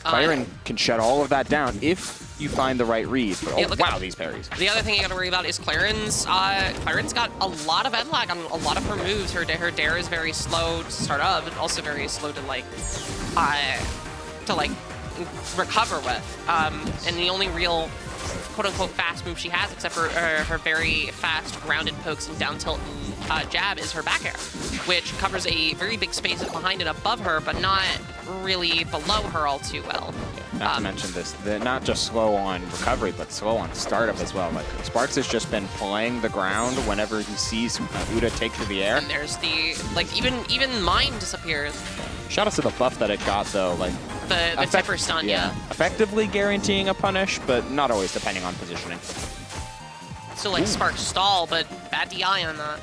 Clairen can shut all of that down if you find the right read. But, oh, wow, these parries. The other thing you got to worry about is Clairen's got a lot of end lag on a lot of her moves. Her dare is very slow to start up, but also very slow to recover with. And the only real quote-unquote fast move she has, except for her very fast grounded pokes and down tilt and jab, is her back air, which covers a very big space behind and above her, but not really below her all too well. Yeah, not to mention this, they're not just slow on recovery, but slow on startup as well. Like Sparx has just been playing the ground whenever he sees OoDa take to the air. And there's the, even mine disappears. Shout out to the buff that it got though, like the tipper stun, yeah. Effectively guaranteeing a punish, but not always depending on positioning. Still like Sparx stall, but bad DI on that.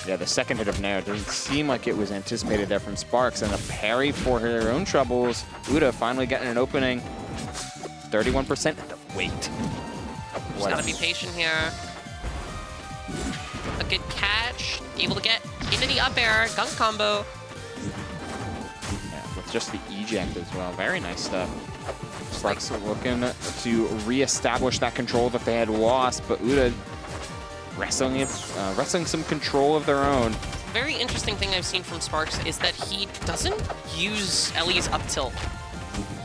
Yeah, the second hit of Nair doesn't seem like it was anticipated there from Sparx, and a parry for her own troubles. OoDa finally getting an opening. 31% at the weight. Just gotta be patient here. A good catch, able to get into the up air, gunk combo. Yeah, with just the eject as well. Very nice stuff. Sparx looking to reestablish that control that they had lost, but OoDa wrestling some control of their own. Very interesting thing I've seen from Sparx is that he doesn't use Ellie's up tilt.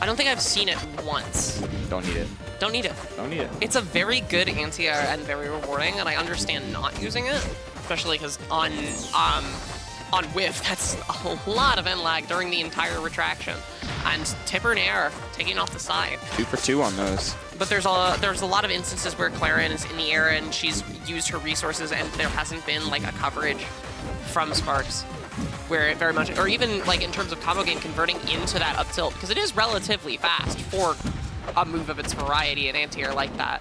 I don't think I've seen it once. Don't need it. Don't need it. Don't need it. It's a very good anti-air and very rewarding, and I understand not using it, especially because on whiff, that's a lot of end lag during the entire retraction. And tipper and air, taking off the side. 2 for 2 on those. But there's a lot of instances where Clairen is in the air and she's used her resources and there hasn't been like a coverage from Sparx, where it very much, or even like in terms of combo game, converting into that up tilt, because it is relatively fast for a move of its variety, an anti-air like that.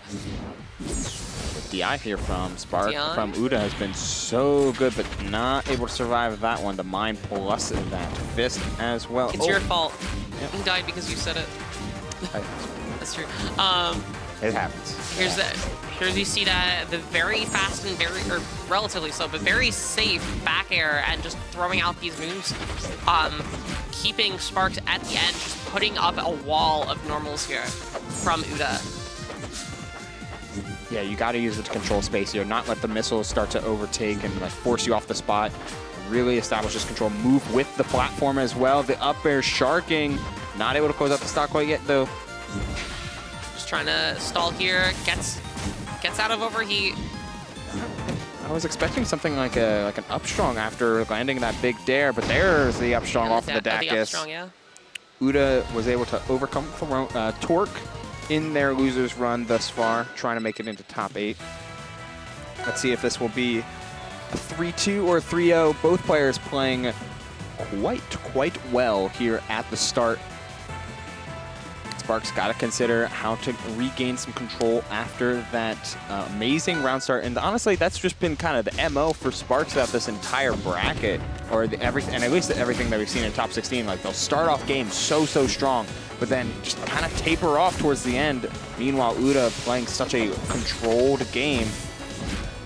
DI here from Sparx, from OoDa has been so good, but not able to survive that one. The mine plus that fist as well. It's your fault. Yep. You died because you said it. That's true. It happens. Here's you see that the very fast and or relatively slow, but very safe back air and just throwing out these moves, keeping Sparx at the end, just putting up a wall of normals here from OoDa. Yeah, you got to use it to control space here, not let the missiles start to overtake and like force you off the spot. Really establish this control. Move with the platform as well. The up air sharking, not able to close out the stock quite yet though. Just trying to stall here. Gets out of overheat. I was expecting something like an up strong after landing that big dare, but there's the up strong off of the Dacus. The up strong, yeah. OoDa was able to overcome Torque in their losers run thus far, trying to make it into top 8. Let's see if this will be a 3-2 or a 3-0. Both players playing quite well here at the start. Sparx got to consider how to regain some control after that amazing round start. And honestly, that's just been kind of the MO for Sparx throughout this entire bracket, or and at least everything that we've seen in top 16. Like, they'll start off games so strong, but then just kind of taper off towards the end. Meanwhile, OoDa playing such a controlled game.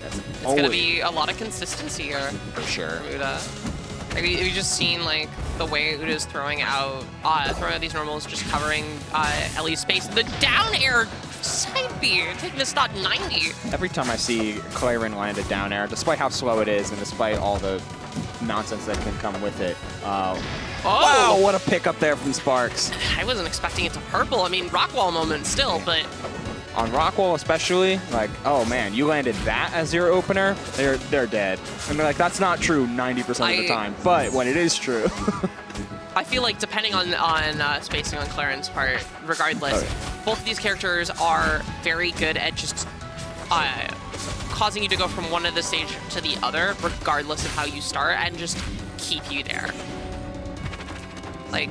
It's going to be a lot of consistency here. For sure. OoDa. Like, we've just seen like the way OoDa's throwing out these normals, just covering Ellie's space. The down air side B, taking this not 90. Every time I see Clairen land a down air, despite how slow it is and despite all the nonsense that can come with it. Wow, what a pick up there from Sparx. I wasn't expecting it to purple. I mean, Rockwall moment still, but on Rockwall especially, like, oh man, you landed that as your opener, they're dead. And they're like, that's not true 90% of the time, but when it is true. I feel like depending on spacing on Clairen's part, regardless, both of these characters are very good at just causing you to go from one end of the stage to the other, regardless of how you start, and just keep you there. Like,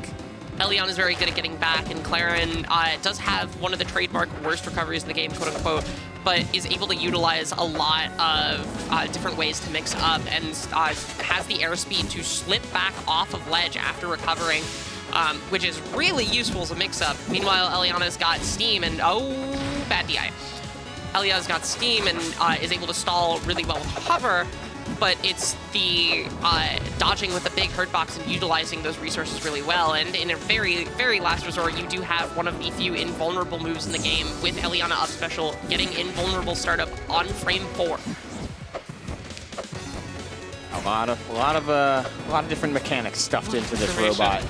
Elliana is very good at getting back, and Clairen does have one of the trademark worst recoveries in the game, quote unquote, but is able to utilize a lot of different ways to mix up, and has the airspeed to slip back off of ledge after recovering, which is really useful as a mix-up. Meanwhile, Elliana's got steam, and bad DI. Elliana's got steam and is able to stall really well with hover, but it's the dodging with the big hurt box and utilizing those resources really well. And in a very, very last resort, you do have one of the few invulnerable moves in the game with Elliana up special, getting invulnerable startup on frame 4. A lot of different mechanics stuffed into this robot.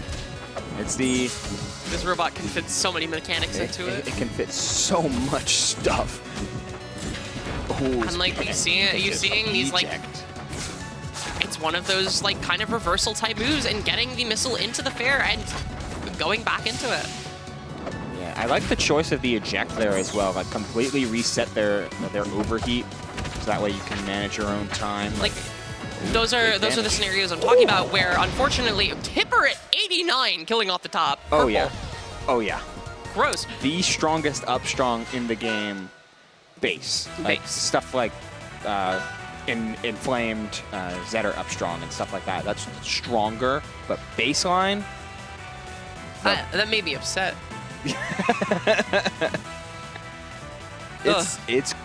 It's the... This robot can fit so many mechanics into it. It can fit so much stuff. Ooh, and like you seeing these like, it's one of those like kind of reversal type moves and getting the missile into the fair and going back into it. Yeah, I like the choice of the eject there as well. Like completely reset their overheat, so that way you can manage your own time. Like those are the scenarios I'm talking about where unfortunately Tipper at 89 killing off the top. Purple. Oh yeah, oh yeah. Gross. The strongest up strong in the game. Base. Like stuff like inflamed Zetter up strong and stuff like that. That's stronger, but baseline. That made me upset. It's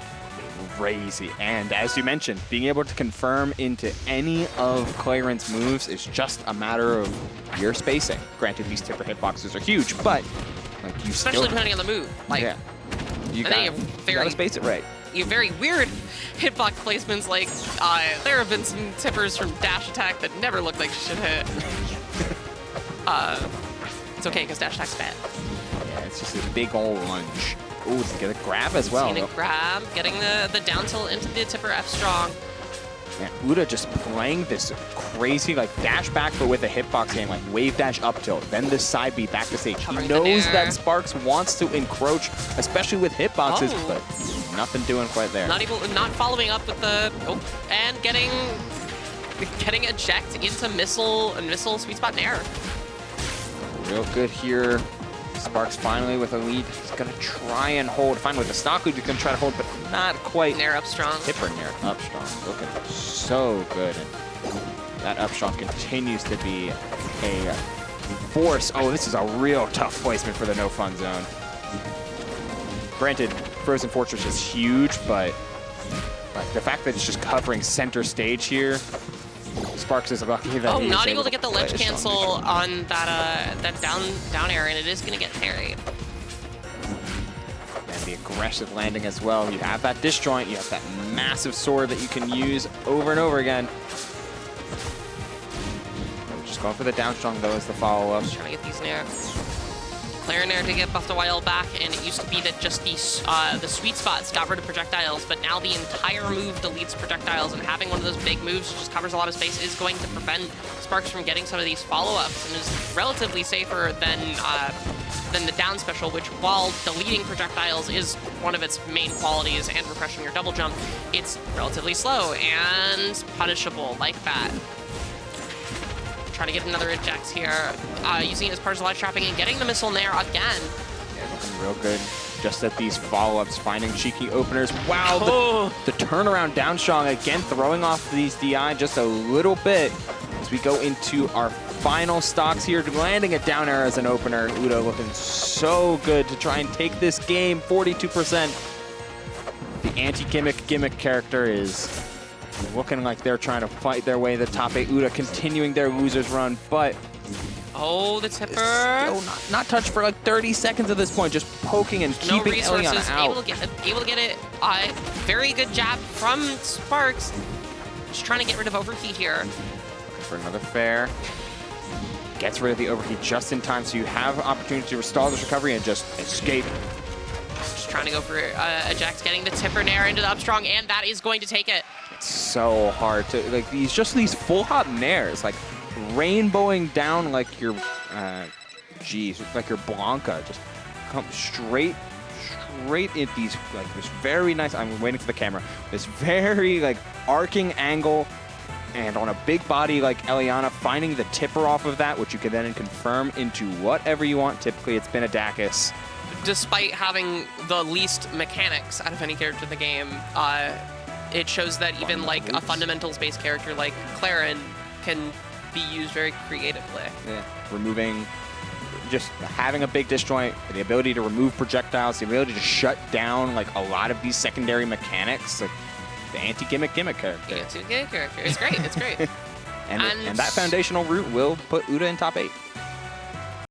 crazy, and as you mentioned, being able to confirm into any of Clairen's moves is just a matter of your spacing. Granted, these Tipper hitboxes are huge, but like you especially depending on the move. Like, yeah. You gotta space it right. You have very weird hitbox placements. Like there have been some tippers from dash attack that never looked like should hit. It's okay because dash attack's bad. Yeah, it's just a big old lunge. Ooh, it's gonna grab as well. Gonna grab, getting the down tilt into the tipper F strong. Yeah, OoDa just playing this crazy like dash back, but with a hitbox game, like wave dash up tilt, then this side beat back to stage. He knows that Sparx wants to encroach, especially with hitboxes, but nothing doing quite there. Not following up with the and getting eject into missile sweet spot nair. Real good here. Sparx finally with a lead. He's gonna try and hold. Fine with the stock lead, he's gonna try to hold, but not quite. Nair up strong. Tipper nair up strong. Looking so good. And that up strong continues to be a force. Oh, this is a real tough placement for the no fun zone. Granted, Frozen Fortress is huge, but like the fact that it's just covering center stage here, Sparx is lucky that he's not able to get the ledge cancel on that down air, and it is going to get parried. And the aggressive landing as well. You have that disjoint, you have that massive sword that you can use over and over again. We're just going for the down strong though as the follow-up. Just trying to get these nair. Clairen there to get buffed a while back, and it used to be that just the sweet spots got rid of projectiles, but now the entire move deletes projectiles, and having one of those big moves just covers a lot of space is going to prevent Sparx from getting some of these follow-ups, and is relatively safer than the down special, which while deleting projectiles is one of its main qualities and refreshing your double jump, it's relatively slow and punishable like that. Trying to get another eject here, using it as part of ledge trapping and getting the missile nair again. Yeah, looking real good. Just at these follow-ups, finding cheeky openers. Wow, the turnaround down strong again, throwing off these DI just a little bit as we go into our final stocks here, landing a down air as an opener. OoDa looking so good to try and take this game, 42%. The anti-gimmick character is looking like they're trying to fight their way to the top 8. OoDa continuing their loser's run, but the tipper still not touched for like 30 seconds at this point, just poking and keeping Elliana out. Able to get it. Very good jab from Sparx. Just trying to get rid of overheat here. Looking for another fair. Gets rid of the overheat just in time, so you have an opportunity to restall this recovery and just escape. Just trying to go for eject, getting the tipper nair into the up strong, and that is going to take it. It's so hard to like these full hop nairs, like rainbowing down like your like your Blanca, just come straight at these like this very nice. I'm waiting for the camera. This very like arcing angle, and on a big body like Elliana, finding the tipper off of that, which you can then confirm into whatever you want. Typically, it's been a Dacus. Despite having the least mechanics out of any character in the game, it shows that even like a fundamentals-based character like Clairen can be used very creatively. Yeah, removing, just having a big disjoint, the ability to remove projectiles, the ability to shut down like a lot of these secondary mechanics. Like, the anti-gimmick character. It's a good character. It's great. It's great. And that foundational route will put OoDa in top 8.